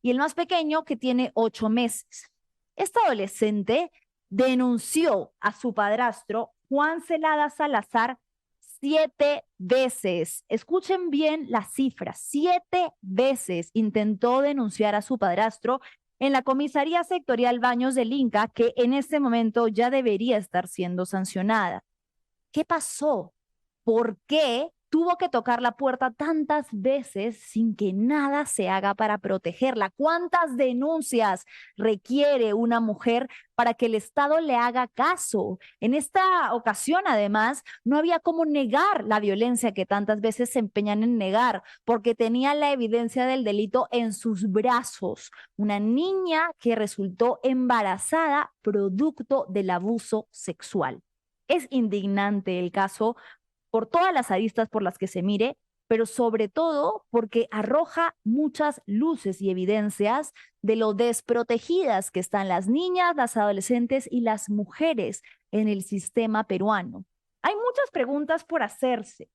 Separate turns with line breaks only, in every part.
y el más pequeño que tiene 8 meses. Esta adolescente denunció a su padrastro, Juan Celada Salazar, 7 veces. Escuchen bien las cifras. 7 veces intentó denunciar a su padrastro en la comisaría sectorial Baños del Inca, que en este momento ya debería estar siendo sancionada. ¿Qué pasó? ¿Por qué tuvo que tocar la puerta tantas veces sin que nada se haga para protegerla? ¿Cuántas denuncias requiere una mujer para que el Estado le haga caso? En esta ocasión, además, no había cómo negar la violencia que tantas veces se empeñan en negar, porque tenía la evidencia del delito en sus brazos. Una niña que resultó embarazada producto del abuso sexual. Es indignante el caso por todas las aristas por las que se mire, pero sobre todo porque arroja muchas luces y evidencias de lo desprotegidas que están las niñas, las adolescentes y las mujeres en el sistema peruano. Hay muchas preguntas por hacerse.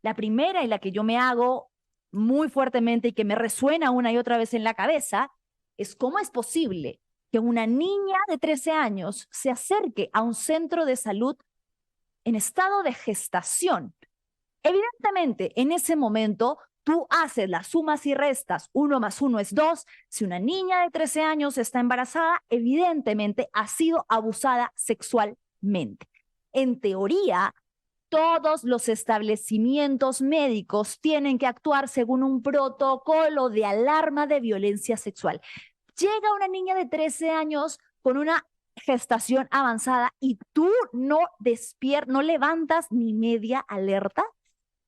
La primera y la que yo me hago muy fuertemente y que me resuena una y otra vez en la cabeza es cómo es posible que una niña de 13 años se acerque a un centro de salud en estado de gestación. Evidentemente, en ese momento, tú haces las sumas y restas, 1 más 1 es 2. Si una niña de 13 años está embarazada, evidentemente ha sido abusada sexualmente. En teoría, todos los establecimientos médicos tienen que actuar según un protocolo de alarma de violencia sexual. Llega una niña de 13 años con una gestación avanzada y tú no no levantas ni media alerta.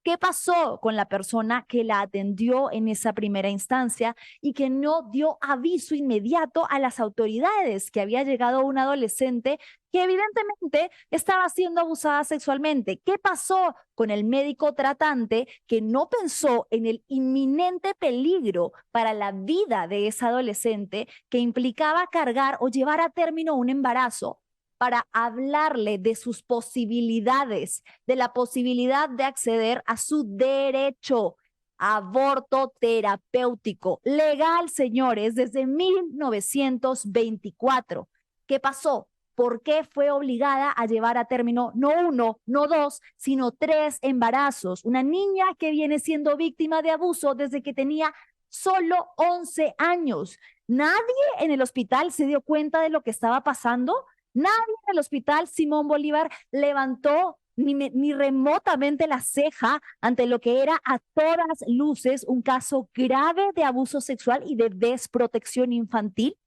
¿Qué pasó con la persona que la atendió en esa primera instancia y que no dio aviso inmediato a las autoridades que había llegado un adolescente que evidentemente estaba siendo abusada sexualmente? ¿Qué pasó con el médico tratante que no pensó en el inminente peligro para la vida de esa adolescente que implicaba cargar o llevar a término un embarazo, para hablarle de sus posibilidades, de la posibilidad de acceder a su derecho a aborto terapéutico, legal, señores, desde 1924? ¿Qué pasó? ¿Por qué fue obligada a llevar a término no 1, no 2, sino 3 embarazos? Una niña que viene siendo víctima de abuso desde que tenía solo 11 años. Nadie en el hospital se dio cuenta de lo que estaba pasando. Nadie en el hospital Simón Bolívar levantó ni remotamente la ceja ante lo que era a todas luces un caso grave de abuso sexual y de desprotección infantil.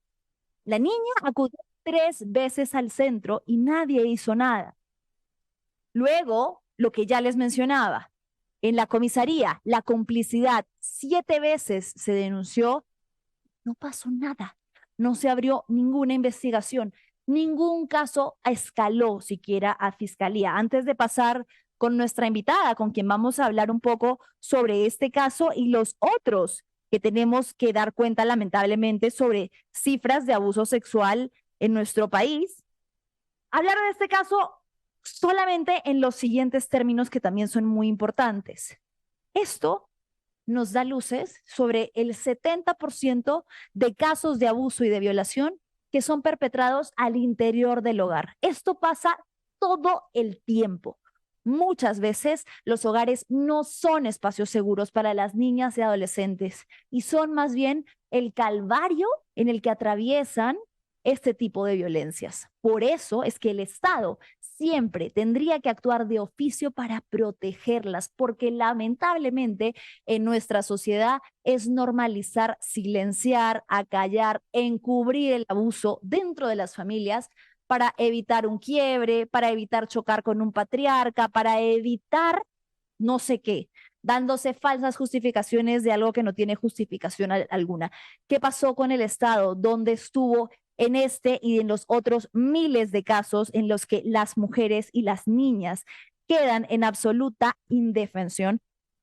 La niña acudió 3 veces al centro y nadie hizo nada. Luego, lo que ya les mencionaba, en la comisaría, la complicidad, 7 veces se denunció, no pasó nada, no se abrió ninguna investigación. Ningún caso escaló siquiera a fiscalía. Antes de pasar con nuestra invitada, con quien vamos a hablar un poco sobre este caso y los otros que tenemos que dar cuenta lamentablemente sobre cifras de abuso sexual en nuestro país, hablar de este caso solamente en los siguientes términos que también son muy importantes. Esto nos da luces sobre el 70% de casos de abuso y de violación que son perpetrados al interior del hogar. Esto pasa todo el tiempo. Muchas veces los hogares no son espacios seguros para las niñas y adolescentes y son más bien el calvario en el que atraviesan este tipo de violencias. Por eso es que el Estado siempre tendría que actuar de oficio para protegerlas, porque lamentablemente en nuestra sociedad es normalizar, silenciar, acallar, encubrir el abuso dentro de las familias para evitar un quiebre, para evitar chocar con un patriarca, para evitar no sé qué, dándose falsas justificaciones de algo que no tiene justificación alguna. ¿Qué pasó con el Estado? ¿Dónde estuvo en este y en los otros miles de casos en los que las mujeres y las niñas quedan en absoluta indefensión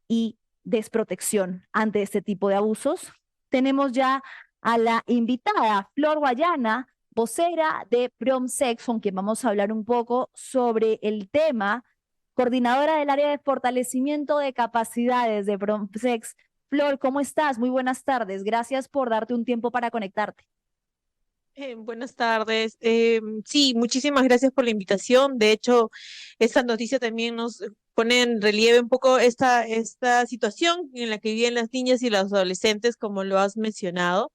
y desprotección ante este tipo de abusos? Tenemos ya a la invitada, Flor Guayana, vocera de PROMSEX, con quien vamos a hablar un poco sobre el tema, coordinadora del área de fortalecimiento de capacidades de PROMSEX. Flor, ¿cómo estás? Muy buenas tardes. Gracias por darte un tiempo para conectarte.
Buenas tardes. Sí, muchísimas gracias por la invitación. De hecho, esta noticia también nos pone en relieve un poco esta situación en la que viven las niñas y los adolescentes, como lo has mencionado.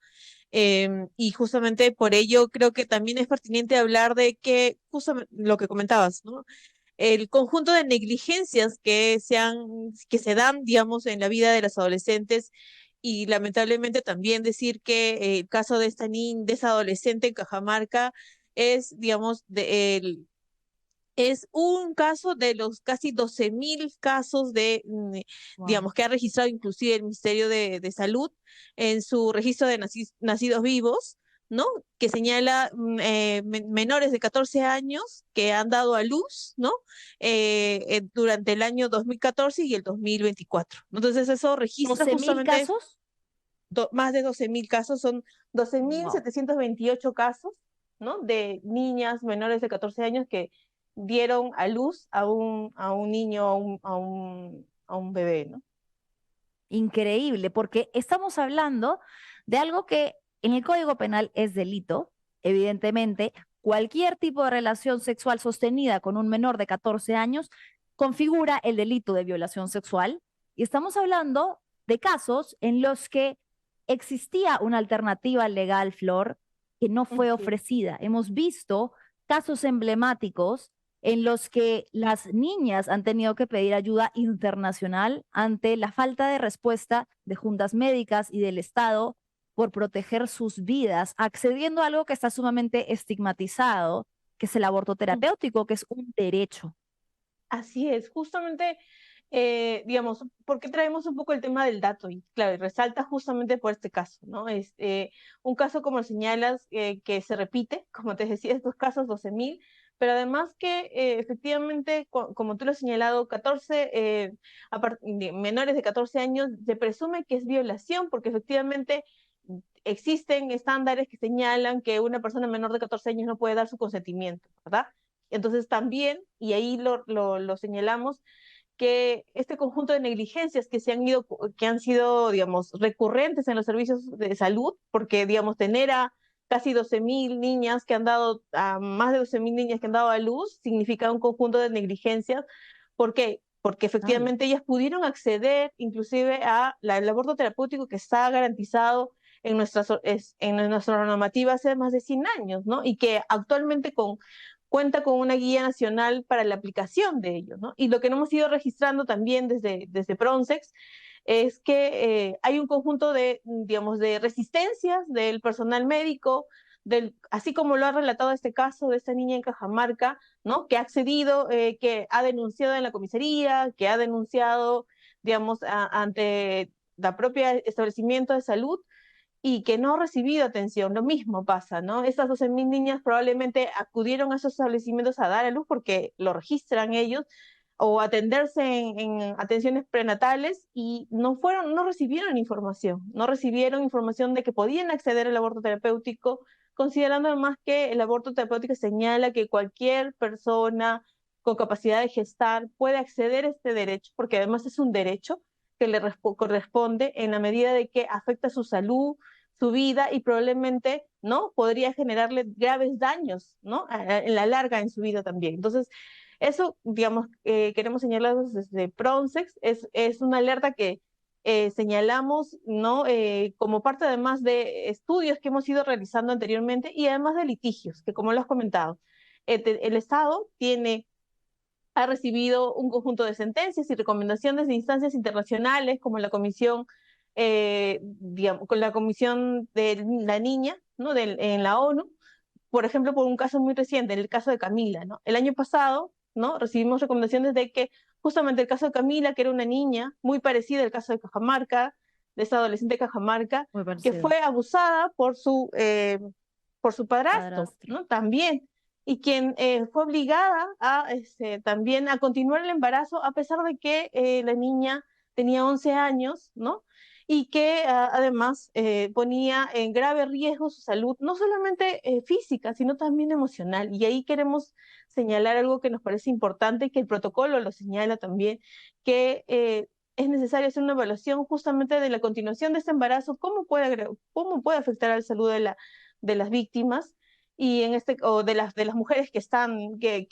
Y justamente por ello creo que también es pertinente hablar de que, justamente lo que comentabas, ¿no? El conjunto de negligencias que se dan, digamos, en la vida de los adolescentes y lamentablemente también decir que el caso de esta niña, de esa adolescente en Cajamarca es, digamos, es un caso de los casi 12.000 casos
Wow.
digamos, que ha registrado inclusive el Ministerio de Salud en su registro de nacidos vivos, ¿no? Que señala menores de 14 años que han dado a luz, ¿no? Durante el año 2014 y el 2024. Entonces eso registra
12.000
justamente
casos.
más de 12.000 casos, son doce mil
Wow.
setecientos veintiocho casos, ¿no? De niñas menores de 14 años que dieron a luz a un niño, a un bebé, ¿no?
Increíble, porque estamos hablando de algo que en el Código Penal es delito, evidentemente. Cualquier tipo de relación sexual sostenida con un menor de 14 años configura el delito de violación sexual. Y estamos hablando de casos en los que existía una alternativa legal, Flor, que no fue
Así es.
ofrecida. Hemos visto casos emblemáticos en los que las niñas han tenido que pedir ayuda internacional ante la falta de respuesta de juntas médicas y del Estado por proteger sus vidas, accediendo a algo que está sumamente estigmatizado, que es el aborto terapéutico, que es un derecho.
Así es, justamente, digamos, ¿por qué traemos un poco el tema del dato? Y claro, y resalta justamente por este caso, ¿no? Un caso, como señalas, que se repite, como te decía, estos casos 12.000, pero además que efectivamente, como tú lo has señalado, 14, menores de 14 años, se presume que es violación, porque efectivamente existen estándares que señalan que una persona menor de 14 años no puede dar su consentimiento, ¿verdad? Entonces también, y ahí lo señalamos, que este conjunto de negligencias que han sido, digamos, recurrentes en los servicios de salud, porque, digamos, tener a casi 12.000 niñas que han dado, a más de 12.000 niñas que han dado a luz, significa un conjunto de negligencias. ¿Por qué? Porque
Total.
efectivamente ellas pudieron acceder inclusive al aborto terapéutico que está garantizado en nuestra normativa hace más de 100 años, ¿no? Y que actualmente cuenta con una guía nacional para la aplicación de ello, ¿no? Y lo que no hemos ido registrando también desde Pronsex es que hay un conjunto de, digamos, de resistencias del personal médico, así como lo ha relatado este caso de esta niña en Cajamarca, ¿no? Que ha accedido, que ha denunciado en la comisaría, que ha denunciado, digamos, ante la propia establecimiento de salud y que no ha recibido atención. Lo mismo pasa, ¿no? Estas 12.000 niñas probablemente acudieron a esos establecimientos a dar a luz porque lo registran ellos o atenderse en atenciones prenatales y no recibieron información, no recibieron información de que podían acceder al aborto terapéutico, considerando además que el aborto terapéutico señala que cualquier persona con capacidad de gestar puede acceder a este derecho, porque además es un derecho que le corresponde en la medida de que afecta su salud, su vida y probablemente, ¿no? Podría generarle graves daños, ¿no? En la larga en su vida también. Entonces, eso, digamos, queremos señalar desde Pronsex, es una alerta que señalamos, ¿no? Como parte además de estudios que hemos ido realizando anteriormente y además de litigios, que como lo has comentado, el Estado ha recibido un conjunto de sentencias y recomendaciones de instancias internacionales como la Comisión, digamos, con la Comisión de la Niña, ¿no? En la ONU, por ejemplo, por un caso muy reciente, en el caso de Camila, ¿no? El año pasado, ¿no? Recibimos recomendaciones de que justamente el caso de Camila, que era una niña muy parecida al caso de Cajamarca, de esa adolescente de Cajamarca,
Muy
que
parecido.
fue abusada por su padrastro,
Padrastro.
¿no? También, y quien fue obligada también a continuar el embarazo a pesar de que la niña tenía 11 años, ¿no? Y que además ponía en grave riesgo su salud, no solamente física, sino también emocional. Y ahí queremos señalar algo que nos parece importante y que el protocolo lo señala también, que es necesario hacer una evaluación justamente de la continuación de este embarazo, cómo puede afectar a la salud de las víctimas y o de las mujeres que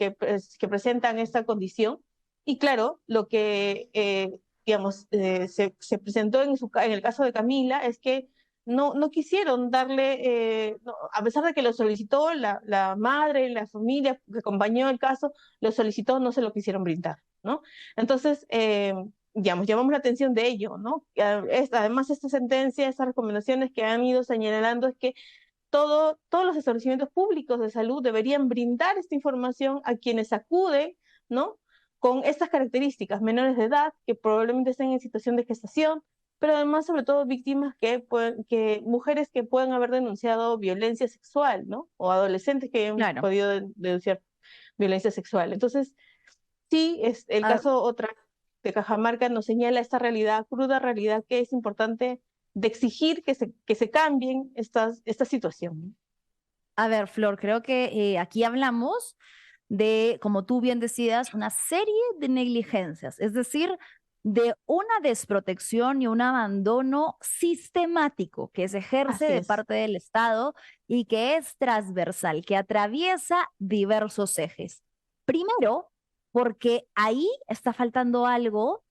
que presentan esta condición. Y claro, lo que digamos, se presentó en el caso de Camila es que no quisieron darle, a pesar de que lo solicitó la madre, la familia que acompañó el caso, lo solicitó, no se lo quisieron brindar, ¿no? Entonces, digamos, llamamos la atención de ello, ¿no? Además, esta sentencia, estas recomendaciones que han ido señalando es que todos los establecimientos públicos de salud deberían brindar esta información a quienes acuden, ¿no? Con estas características, menores de edad, que probablemente estén en situación de gestación, pero además, sobre todo, víctimas mujeres que puedan haber denunciado violencia sexual, ¿no? O adolescentes que han
Claro.
podido denunciar violencia sexual. Entonces, sí, es el
A,
caso otra de Cajamarca nos señala esta realidad, cruda realidad, que es importante de exigir que se cambien esta situación.
a ver, Flor, creo que aquí hablamos de, como tú bien decías, una serie de negligencias, es decir, de una desprotección y un abandono sistemático que se ejerce
Así
de
es.
parte del Estado y que es transversal, que atraviesa diversos ejes. Primero, porque ahí está faltando algo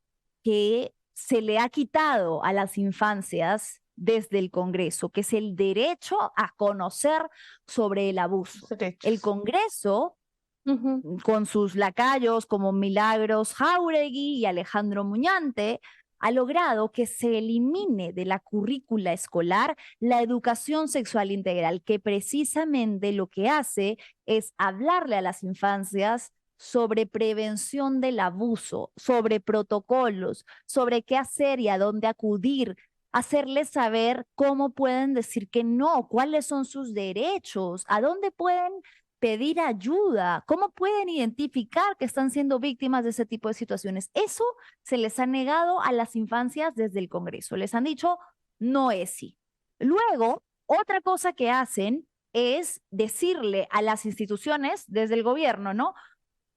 que se le ha quitado a las infancias desde el Congreso, que es el derecho a conocer sobre el abuso. El
Derechos.
Congreso,
Ujú.
con sus lacayos como Milagros Jáuregui y Alejandro Muñante, ha logrado que se elimine de la currícula escolar la educación sexual integral, que precisamente lo que hace es hablarle a las infancias sobre prevención del abuso, sobre protocolos, sobre qué hacer y a dónde acudir, hacerles saber cómo pueden decir que no, cuáles son sus derechos, a dónde pueden pedir ayuda, cómo pueden identificar que están siendo víctimas de ese tipo de situaciones. Eso se les ha negado a las infancias desde el Congreso. Les han dicho, no es sí. Luego, otra cosa que hacen es decirle a las instituciones desde el gobierno, ¿no?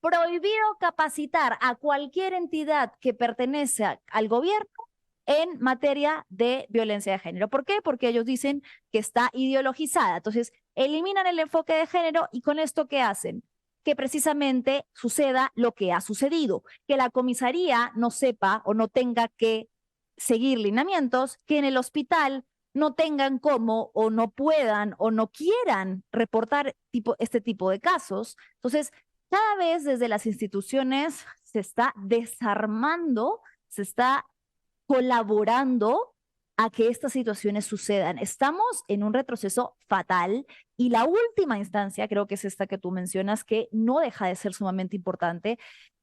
Prohibido capacitar a cualquier entidad que pertenece al gobierno en materia de violencia de género. ¿Por qué? Porque ellos dicen que está ideologizada. Entonces, eliminan el enfoque de género y con esto, ¿qué hacen? Que precisamente suceda lo que ha sucedido, que la comisaría no sepa o no tenga que seguir lineamientos, que en el hospital no tengan cómo o no puedan o no quieran reportar este tipo de casos. Entonces, cada vez desde las instituciones se está desarmando, se está colaborando a que estas situaciones sucedan. Estamos en un retroceso fatal y la última instancia, creo que es esta que tú mencionas, que no deja de ser sumamente importante,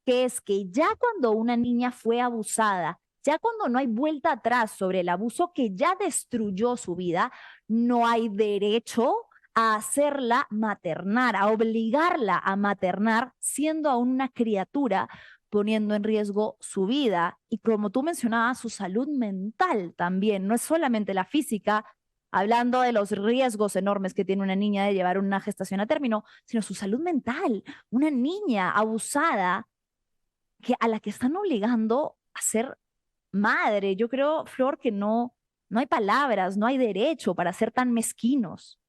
que es que ya cuando una niña fue abusada, ya cuando no hay vuelta atrás sobre el abuso que ya destruyó su vida, no hay derecho a hacerla maternar, a obligarla a maternar siendo aún una criatura, poniendo en riesgo su vida y, como tú mencionabas, su salud mental también. No es solamente la física, hablando de los riesgos enormes que tiene una niña de llevar una gestación a término, sino su salud mental. Una niña abusada a la que están obligando a ser madre. Yo creo, Flor, que no hay palabras, no hay derecho para ser tan mezquinos.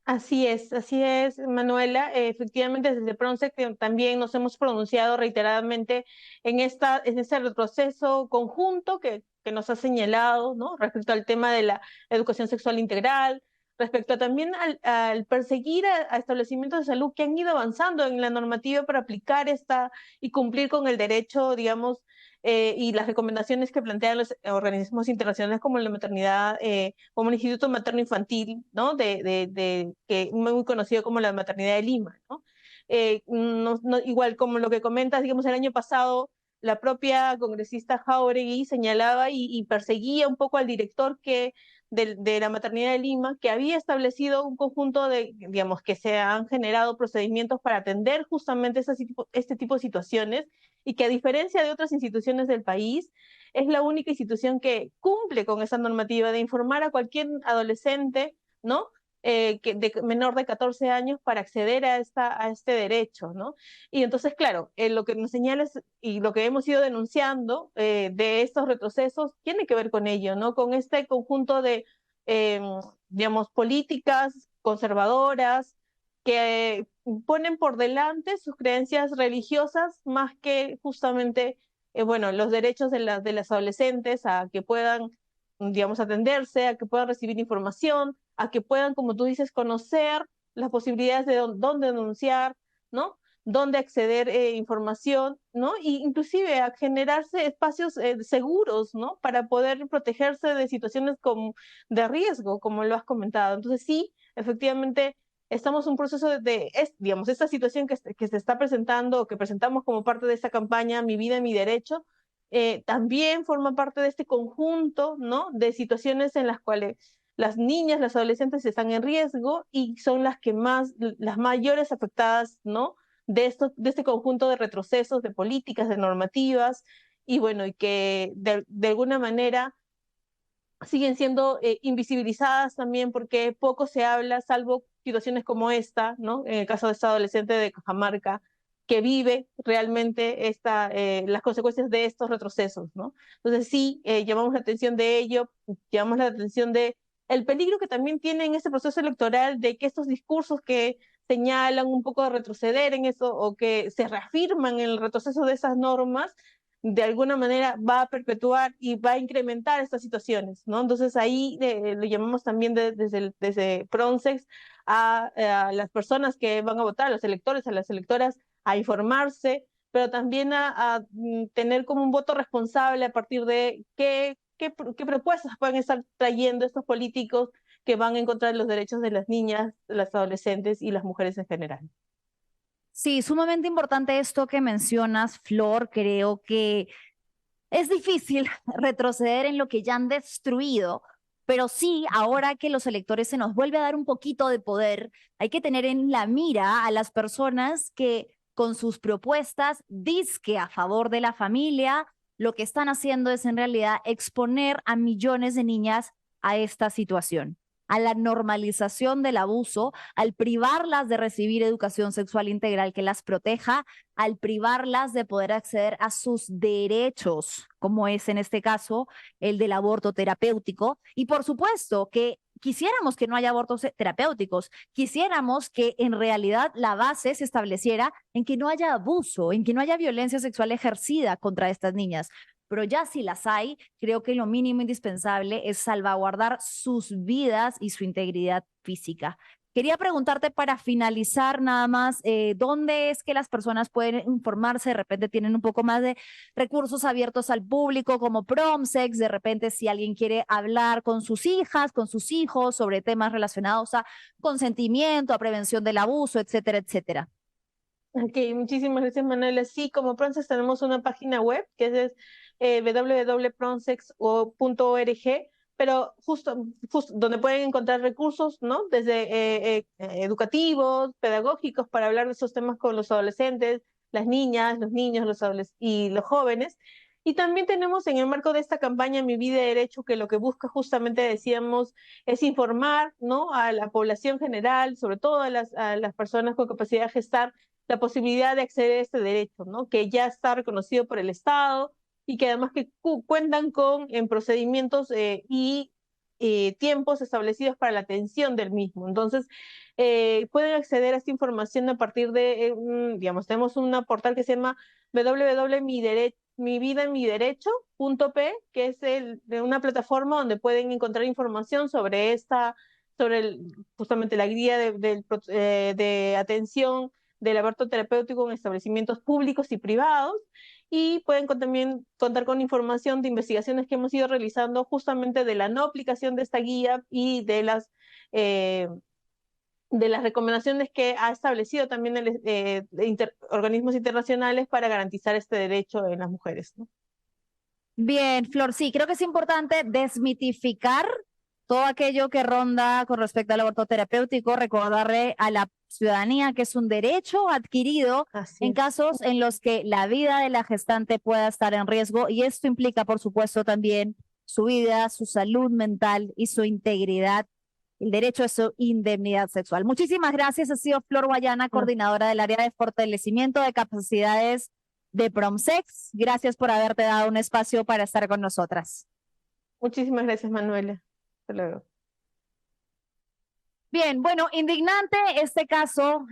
Así es, Manuela. Efectivamente, desde Pronce que también nos hemos pronunciado reiteradamente en este retroceso conjunto que nos ha señalado, ¿no? Respecto al tema de la educación sexual integral, respecto también al perseguir a establecimientos de salud que han ido avanzando en la normativa para aplicar esta y cumplir con el derecho, digamos, y las recomendaciones que plantean los organismos internacionales como la maternidad, como el Instituto Materno Infantil, ¿no? Que muy conocido como la maternidad de Lima, ¿no? Igual como lo que comentas, digamos, el año pasado la propia congresista Jáuregui señalaba y perseguía un poco al director de la maternidad de Lima, que había establecido un conjunto de, digamos, que se han generado procedimientos para atender justamente este tipo de situaciones y que a diferencia de otras instituciones del país, es la única institución que cumple con esa normativa de informar a cualquier adolescente, ¿no? de menor de 14 años para acceder a este derecho, ¿no? Y entonces, claro, lo que nos señala y lo que hemos ido denunciando de estos retrocesos tiene que ver con ello, ¿no? Con este conjunto de, eh, digamos, políticas conservadoras que ponen por delante sus creencias religiosas más que justamente, bueno, los derechos de las adolescentes a que puedan, digamos, atenderse, a que puedan recibir información, a que puedan, como tú dices, conocer las posibilidades de dónde denunciar, ¿no? Dónde acceder información, ¿no? Y inclusive a generarse espacios seguros, ¿no? Para poder protegerse de situaciones de riesgo, como lo has comentado. Entonces sí, efectivamente, estamos en un proceso digamos, esta situación que se está presentando o que presentamos como parte de esta campaña Mi Vida, Mi Derecho, también forma parte de este conjunto, ¿no? De situaciones en las cuales las niñas, las adolescentes están en riesgo y son las mayores afectadas, ¿no? De este conjunto de retrocesos, de políticas, de normativas, y bueno, y que de alguna manera siguen siendo invisibilizadas también porque poco se habla, salvo situaciones como esta, ¿no? En el caso de esta adolescente de Cajamarca, que vive realmente las consecuencias de estos retrocesos, ¿no? Entonces sí, llamamos la atención de ello, llamamos la atención de el peligro que también tiene en este proceso electoral de que estos discursos que señalan un poco de retroceder en eso o que se reafirman en el retroceso de esas normas, de alguna manera va a perpetuar y va a incrementar estas situaciones, ¿no? Entonces ahí lo llamamos también desde Pronsex a las personas que van a votar, a los electores, a las electoras, a informarse, pero también a tener como un voto responsable a partir de qué propuestas pueden estar trayendo estos políticos que van en contra de los derechos de las niñas, las adolescentes y las mujeres en general.
Sí, sumamente importante esto que mencionas, Flor. Creo que es difícil retroceder en lo que ya han destruido, pero sí, ahora que los electores se nos vuelve a dar un poquito de poder, hay que tener en la mira a las personas que con sus propuestas dizque a favor de la familia, lo que están haciendo es en realidad exponer a millones de niñas a esta situación, a la normalización del abuso, al privarlas de recibir educación sexual integral que las proteja, al privarlas de poder acceder a sus derechos, como es en este caso el del aborto terapéutico. Y por supuesto que quisiéramos que no haya abortos terapéuticos, quisiéramos que en realidad la base se estableciera en que no haya abuso, en que no haya violencia sexual ejercida contra estas niñas. Pero ya si las hay, creo que lo mínimo indispensable es salvaguardar sus vidas y su integridad física. Quería preguntarte para finalizar nada más, ¿dónde es que las personas pueden informarse? De repente tienen un poco más de recursos abiertos al público como Promsex, de repente si alguien quiere hablar con sus hijas, con sus hijos sobre temas relacionados a consentimiento, a prevención del abuso, etcétera, etcétera.
Ok, muchísimas gracias, Manuela. Sí, como Pronsex tenemos una página web que es www.pronsex.org, pero justo donde pueden encontrar recursos, ¿no? Desde educativos, pedagógicos, para hablar de esos temas con los adolescentes, las niñas, los niños, y los jóvenes. Y también tenemos en el marco de esta campaña Mi Vida y Derecho, que lo que busca justamente, decíamos, es informar, ¿no? A la población general, sobre todo a las personas con capacidad de gestar, la posibilidad de acceder a este derecho, ¿no? Que ya está reconocido por el Estado y que además que cuentan con en procedimientos y tiempos establecidos para la atención del mismo. Entonces, pueden acceder a esta información a partir de, digamos, tenemos un portal que se llama www.mividamiderecho.p, que es de una plataforma donde pueden encontrar información sobre justamente la guía de atención del aborto terapéutico en establecimientos públicos y privados, y pueden también contar con información de investigaciones que hemos ido realizando justamente de la no aplicación de esta guía y de las recomendaciones que ha establecido también organismos internacionales para garantizar este derecho en las mujeres, ¿no?
Bien, Flor, sí, creo que es importante desmitificar todo aquello que ronda con respecto al aborto terapéutico, recordarle a la ciudadanía que es un derecho adquirido
Así
en
es.
casos en los que la vida de la gestante pueda estar en riesgo, y esto implica, por supuesto, también su vida, su salud mental y su integridad el derecho a su indemnidad sexual. Muchísimas gracias. Ha sido Flor Guayana, coordinadora del área de fortalecimiento de capacidades de Promsex. Gracias por haberte dado un espacio para estar con nosotras.
Muchísimas gracias, Manuela. Hasta luego.
Bien, bueno, indignante este caso.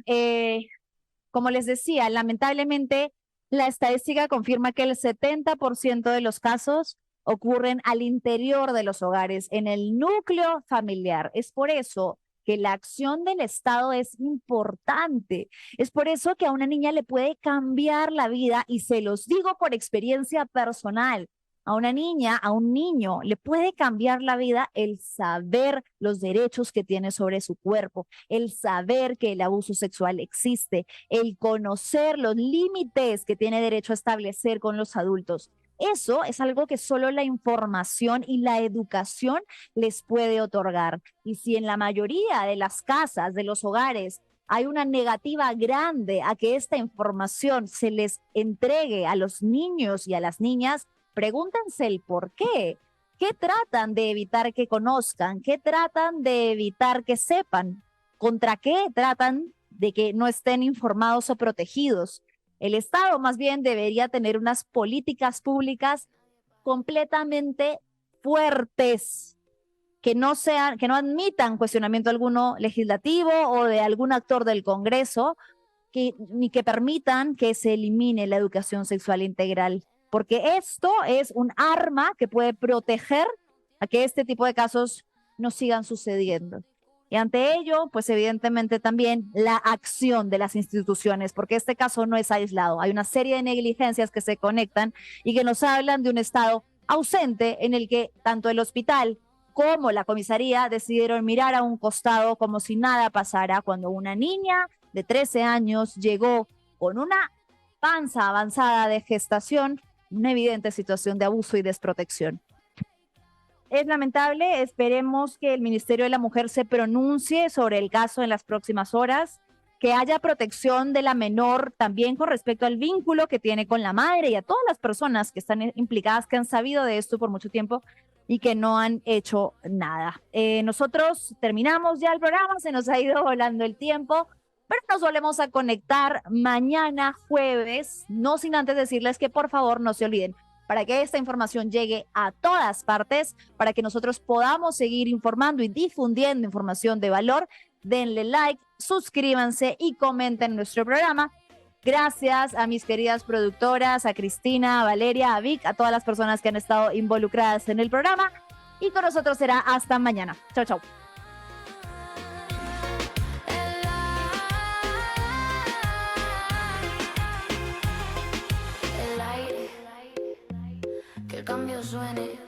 Como les decía, lamentablemente la estadística confirma que el 70% de los casos ocurren al interior de los hogares, en el núcleo familiar. Es por eso que la acción del Estado es importante. Es por eso que a una niña le puede cambiar la vida, y se los digo por experiencia personal. A una niña, a un niño, le puede cambiar la vida el saber los derechos que tiene sobre su cuerpo, el saber que el abuso sexual existe, el conocer los límites que tiene derecho a establecer con los adultos. Eso es algo que solo la información y la educación les puede otorgar. Y si en la mayoría de las casas, de los hogares, hay una negativa grande a que esta información se les entregue a los niños y a las niñas, pregúntense el por qué. ¿Qué tratan de evitar que conozcan? ¿Qué tratan de evitar que sepan? ¿Contra qué tratan de que no estén informados o protegidos? El Estado más bien debería tener unas políticas públicas completamente fuertes, que no admitan cuestionamiento alguno legislativo o de algún actor del Congreso, ni que permitan que se elimine la educación sexual integral, porque esto es un arma que puede proteger a que este tipo de casos no sigan sucediendo. Y ante ello, pues evidentemente también la acción de las instituciones, porque este caso no es aislado. Hay una serie de negligencias que se conectan y que nos hablan de un Estado ausente en el que tanto el hospital como la comisaría decidieron mirar a un costado como si nada pasara cuando una niña de 13 años llegó con una panza avanzada de gestación, una evidente situación de abuso y desprotección. Es lamentable, esperemos que el Ministerio de la Mujer se pronuncie sobre el caso en las próximas horas, que haya protección de la menor también con respecto al vínculo que tiene con la madre y a todas las personas que están implicadas, que han sabido de esto por mucho tiempo y que no han hecho nada. Nosotros terminamos ya el programa, se nos ha ido volando el tiempo, pero nos volvemos a conectar mañana jueves, no sin antes decirles que por favor no se olviden, para que esta información llegue a todas partes, para que nosotros podamos seguir informando y difundiendo información de valor, denle like, suscríbanse y comenten nuestro programa. Gracias a mis queridas productoras, a Cristina, a Valeria, a Vic, a todas las personas que han estado involucradas en el programa. Y con nosotros será hasta mañana. Chau, chau.
El aire, que el cambio suene.